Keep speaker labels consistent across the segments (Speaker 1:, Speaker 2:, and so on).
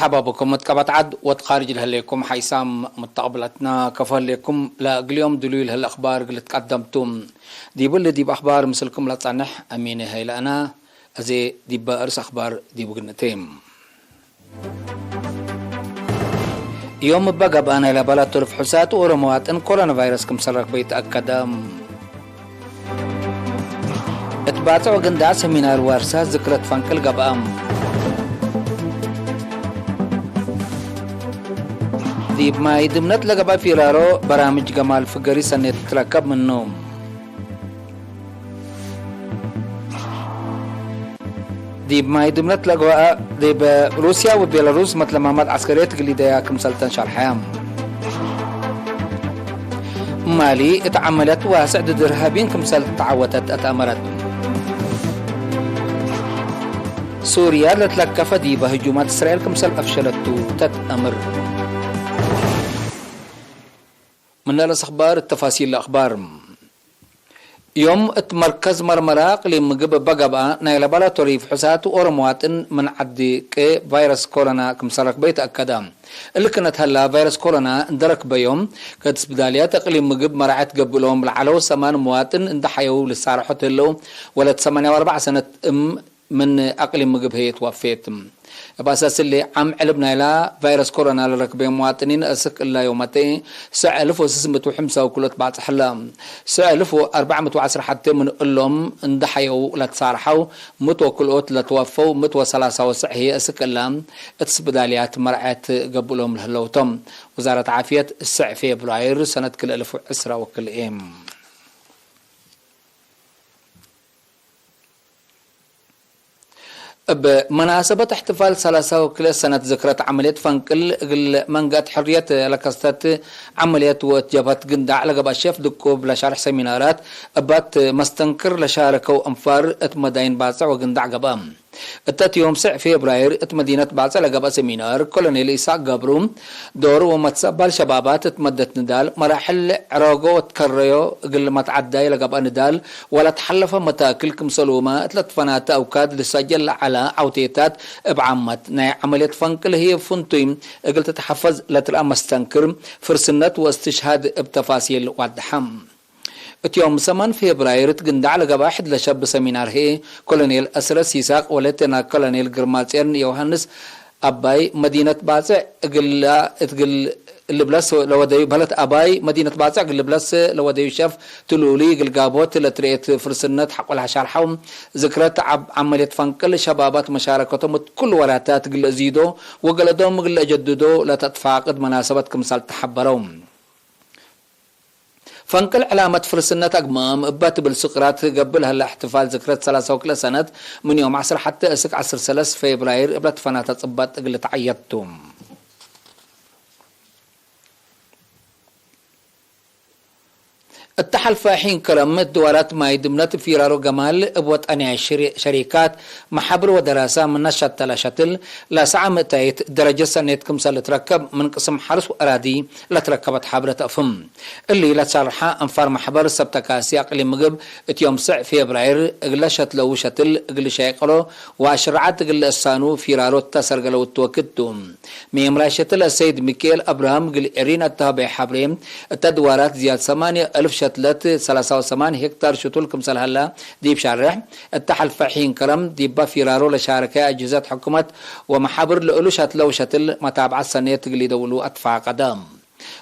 Speaker 1: مرحبا بكم متقبط عد وتخارج لكم حيسام متقبلتنا كفل لكم لا اليوم دليل هالاخبار اللي تقدمتم دي باخبار مثلكم لا تصنح امينه هي انا ازي دي بارس اخبار دي بقنتيم يوم بقى بانا لبلا ترف حسات ورموات ان كورونا فيروس كم سرق بيتاكد اتباطع قندا سمينار وارسا ذكرت فانكل قبام ديب ما يدمنت لقبا فيرارو برامج جمال فقري سنة تركب من النوم ديب ما يدمنت لقبا ديب روسيا وبيلاروس مثل مامات عسكرية اللي داياكم سلطان شرحام مالي اتعملت واسع ضد ارهابيين كمسال تعودت اتامرت سوريا لتلكف ديب هجومات اسرائيل كمسال افشلت تتامر من الاخبار التفاصيل الاخبار يوم اتمركز مرمراق لمجب بقبا نايل بلاتوري في حسات اورموات من عدي فيروس كورونا كمسرك بيت اكدام اللي كانت هلا فيروس كورونا اندرك بيوم كانت بداليات اقليم مجب مرعت قبلهم العلو 8 مواطن اندحيوا للصارحه له ولد 84 سنه من اقليم مجب هي توفيت باساس اللي عم علبنا لا فيروس كورونا لركب مواطنين اسك الا يومتين سالف وسسمتو وكلت بعد حلا سالف 410 حتى من لهم اندحيوا لا تصارحوا متوكلوت لا توفوا متو 3 هي اسك الا اتسبداليات مرعت قبلهم لهلوتم وزاره عافيه السع فبراير سنه كل 1010 وكل ايم بمناسبة احتفال 3 سنة ذكرى عملية فنكل منقات حرية لكستات عملية وتجابات قندع لقب الشيف دكوب لشارح سيمينارات أبات مستنكر لشاركوا أنفار اتمدين باسع وقندع قبام التات يوم 9 فبراير مدينة باسع لقب سيمينار كولونيل إساق قبروم دور ومتسبل شبابات اتمدت ندال مراحل عراقو وتكريو قل ما تعدى لقب ندال ولا تحلف متاكل كمسلومة 3 فنات أوكاد لسجل على عوتيتات بعمت ناي عملية فنكل هي فنتويم قلت تحفظ لتلقى مستنكر فرسنت واستشهاد بتفاصيل وادحم يوم 8 فبراير تقندع لقى واحد لشاب سمينار هي كولونيل أسرى سيساق ولتنا كولونيل جرماتيرن يوهانس أباي مدينة باسع تقل اللي بلس لو دايو بلت أباي مدينة باسع اللي بلس لو دايو شاف تلولي الجابوت لتريت فرسنت حق العشار حوم ذكرت عملية فنكل شبابات مشاركتهم كل وراتات قل زيدو وقلدهم قل جددو لا تتفاقد مناسبة كمثال تحبرهم فنكل علامة فرسنة أقمام بات بالسقراط قبل هلا احتفال ذكرى 3 سنة من يوم 10 حتى اسك 10 فبراير قبلت فنات صبات قل تعيدتم التحالف حين كرمت دورات ما يدمنت في رارو جمال ابوت انواع شركات محبر ودراسة من نشاط لشتل لا ساعة متايت درجة سنة كمسال تركب من قسم حرس وأراضي لا تركبت حبرة أفم اللي لا تصرحها أنفار محبر سبتكاسي أقل مقب يوم 9 فبراير اغلشت لو شتل اغل شيقلو واشرعت اغل السانو في رارو تسرقلو التوكدتم ميمرا شتل السيد ميكيل أبراهام اغل إرين التابع حبرين التدوارات زياد 8000 شتلت 83 هكتار شتول كمسال هلا ديب شارح التحالف حين كرم ديب فيرارو لشاركة أجهزة حكومة ومحابر لألو شتلو شتل متابعة سنة تقلي دولو أطفاء قدام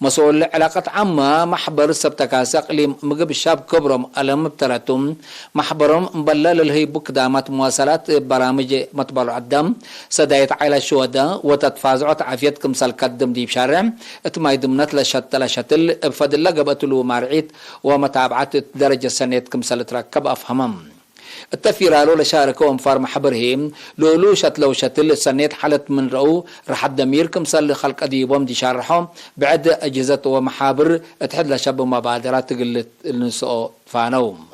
Speaker 1: مسؤول علاقة عامة محبر سبتكاسي أقليم مقب الشاب كبرم ألم بتراتم محبرم مبلل الهي بك دامات مواصلات برامج مطبع الدم سداية عائلة شهداء وتتفازعات عافية كمسال قدم ديب شارع اتماي دمنت لشتل بفضل لقبتلو مارعيت ومتابعة درجة سنة كمسال تركب أفهمم التفيرالو لشاركو انفار محبرهم لولو شتلو شتل سنيت حالت من رأو رح الدمير كمسال خلق ديبهم دي شارحهم بعد أجهزة ومحابر اتحد لشاب مبادرات تقل النسو فانوم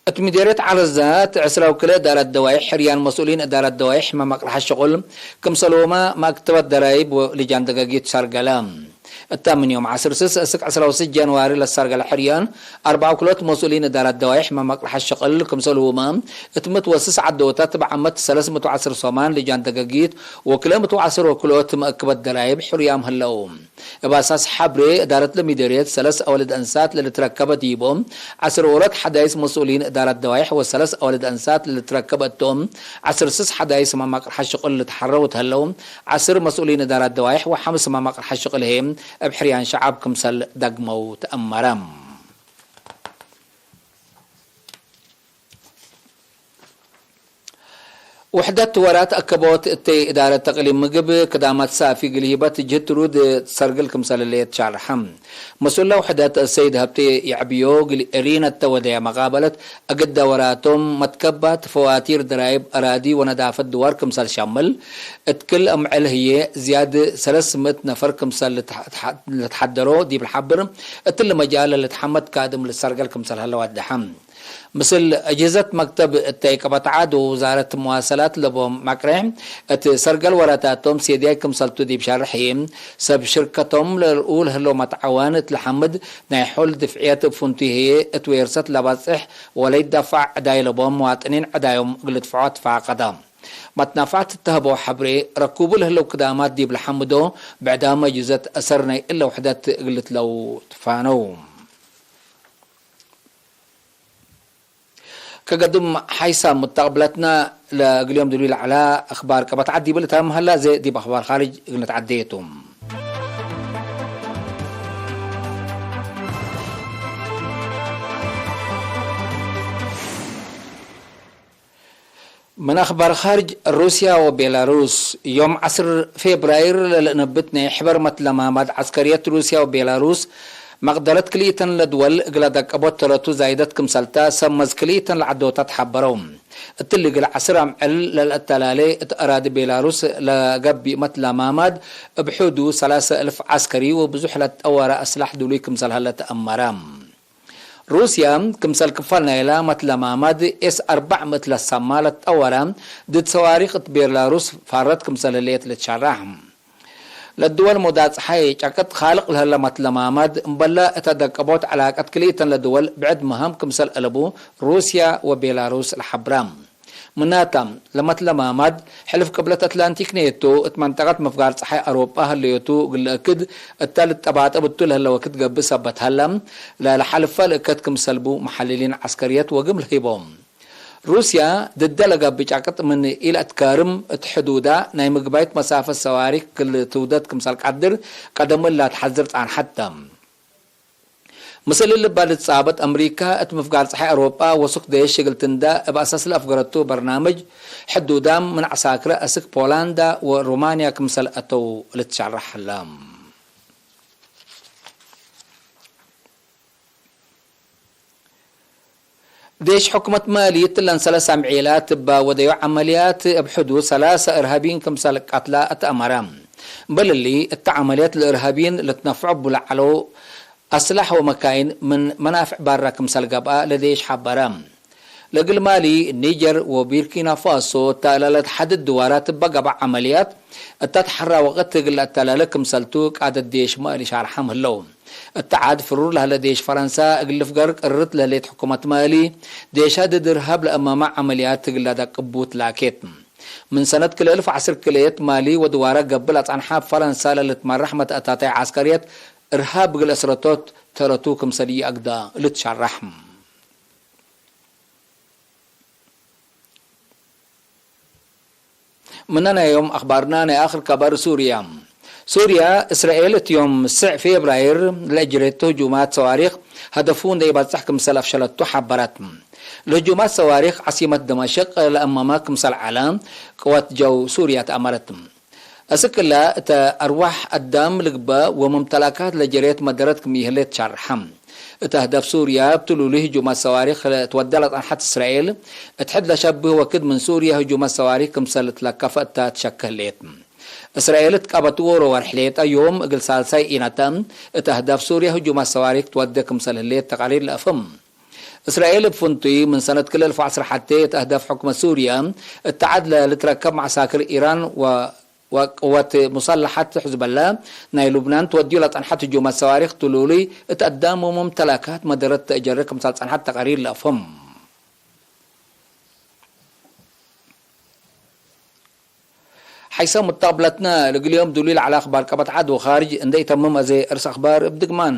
Speaker 1: اتمديرت على الذات عسرة وكلا دار الدوايح حريان مسؤولين إدارة الدوايح ما مقرح الشغل كمسلوما ما اكتبت درايب ولجان دقاقيت شارقلام الثامن يوم 16 جانواري للسرقة الحريان 4 كلوت مسؤولين إدارة دوايح ما مقرح الشقل كمسلو مام اتمت وسس عدوتات بعمت 310 صومان لجان دقاقيت وكلمة 10 كلوت مأكبت درايب حريام هلوم بأساس حبري إدارة الميداريات 3 أولد أنسات اللي تركبت يبوم 10 ورد حدايس مسؤولين إدارة دوايح و3 أولد أنسات اللي تركبتهم 10 سس حدايس ما مقرح الشقل اللي تحررت هلوم 10 مسؤولين إدارة دوايح و5 ما مقرح الشقل هيم بحريان شعب كمسل دقمو تأمرم وحدة ورات أكبوت التي إدارة تقليم مقب كدامات سافي قليبات جترود سرقل كمسال اللي تشارحم مسؤولة وحدة السيد هبتي يعبيو قليرين التوديع مقابلة أقد دوراتهم متكبات فواتير درايب أرادي وندافة دوار كمسال شامل اتكل أمعل هي زيادة 300 نفر كمسال اللي تحضروا دي بالحبر اتل مجال اللي تحمد كادم للسرقل كمسال هلوات دحم مثل أجهزة مكتب التيكبات عاد ووزارة المواصلات لبوم مكرم سرقل وراتاتهم سيديكم سلطو دي بشارحيم سب شركتهم للأول هلو متعوانة لحمد نايحول دفعيات فنتيه اتويرست لباسح وليد دفع عداي لبوم مواطنين عدايهم قلت فعات فاقدام متنافعت التهبو حبري ركوب الهلو قدامات دي بالحمدو بعدما جزت أسرنا إلا وحدات قلت لو تفانو كقدم حيسا متقبلتنا لقليوم دليل على أخبار كبتعدي بلتهم هلا زي دي بأخبار خارج نتعديتم من أخبار خارج روسيا وبيلاروس يوم 10 فبراير نبتنا حبر متلمامات عسكرية روسيا وبيلاروس مقدرت كليتن لدول قلدك أبوت تلاتو زايدت كمسالتا سمز كليتن لعدوتات حبروم التلق العسرام للتلالي اتأراد بيلاروس لقبي مثل ماماد بحدو 3000 عسكري وبزحلة أورا أسلح دولي كمسال هلا تأمرام روسيا كمسال كفالنا إلى مثل ماماد S4 مثل السمالة أورا ضد صواريخ بيلاروس فارت كمسال اللي تشرحهم للدول مدات حي جاكت خالق لها مثل مامد مبلا اتدقبوت علاقات كليتن لدول بعد مهم كمسل قلبو روسيا وبيلاروس الحبرام مناتم لمثل مامد حلف قبلة اتلانتيك نيتو اتمنطقت مفقار صحي اوروبا هليوتو قل اكد التالت تبعت ابتو لهلا وكت قب سبت هلم لحلف فالكت كمسلبو محللين عسكريات وقمل هيبوم روسيا ضد لقى بجاكت من إلى تكارم حدودا ناي مقبايت مسافة الصواريخ كل تودات كمسال قدر قدم لا تحذرت عن حتى مثل اللي بعد صابت أمريكا اتمفقار صحي أوروبا وسوق ديش شغل تندا بأساس الأفقرتو برنامج حدودا من عساكرة أسك بولندا ورومانيا كمسال أتو لتشرح اللام ديش حكومة مالية لنسلة سمعيلات بوديو عمليات بحدود 3 إرهابيين كمسال قتلى أتأمرام بل اللي التعاملات الإرهابيين لتنفعوا بلعلو أسلح ومكاين من منافع بارا كمسال قباء لديش حبرام لقل مالي النيجر وبيركينا فاسو تالالت حدد دوارات بقبع عمليات التتحرى وقت تقل التالالة كمسالتوك عدد ديش مالي شارحام اللون التعاد فرور لها لديش فرنسا اقل فقرق قررت لليت حكومة مالي ديش هذا درهاب لأمام عمليات تقل لدى قبوت لاكيت من سنة كل 1000 عصر كليت مالي ودوارة قبلت عن حاب فرنسا للتمرحمة أتاتي عسكريات إرهاب قل أسرطوت ترتوكم سلي أقدا لتشرحم مننا يوم أخبارنا آخر كبار سوريا إسرائيل يوم 9 فبراير لأجريت هجومات صواريخ هدفون دي بتحكم سلف شلتو حبرت لهجومات صواريخ عاصمة دمشق لأمامك كمسال علام قوات جو سوريا تأمرتم أسكلا أرواح الدم لقبا وممتلكات لجريت مدرت كميهلت شرحم تهدف سوريا بتلو له هجومات صواريخ تودلت عن حد إسرائيل تحد لشبه وكد من سوريا هجومات صواريخ كمسالت لكفة تشكلت إسرائيل تقابت ورو ورحليت يوم قل سالساي إنتام تهدف سوريا هجومات صواريخ تودى كمسالت تقارير الأفم إسرائيل بفنتي من سنة كل 1000 حتى تهدف حكم سوريا التعادل لتركب مع ساكر إيران وقوات مسلحات حزب الله ناي لبنان توديو لطنحات هجوم الصواريخ تلولي اتقدموا ممتلكات مدرت تأجركم صنحات تقارير لأفهم حيث متقبلتنا لقليوم دليل على أخبار كبت عدو خارج اندي تمم زي ارس أخبار بدقمان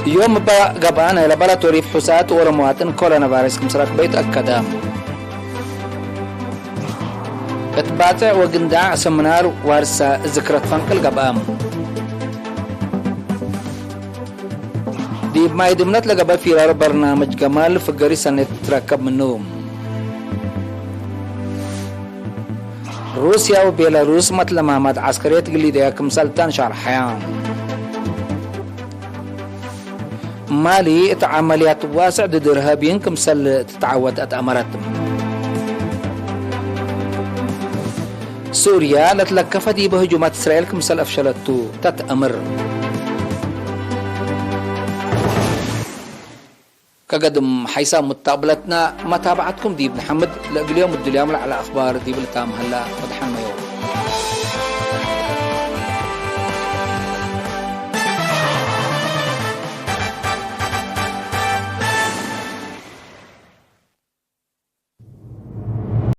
Speaker 1: يوم قبان إلى بلا توريف حسات ورمواتن كورونا فيروس كمسرات بيت أكدام اتباتع وقنداع سمنار وارسا ذكرة فنقل قبام ديب ما يدمنت لقبا في رار برنامج جمال فقري سنة تركب منهم روسيا وبيلاروس مثل مهمات عسكرية تقليدية كمسلطان شهر حيان مالي عمليات واسع ضد إرهابيين كمسل تتعود أتأمرت سوريا لتلكفت بهجومات إسرائيل كمسل أفشلته تتأمر كقدم حيث متقبلتنا متابعتكم ديب محمد اليوم الدليام على أخبار ديب التام هلا فتحنا يوم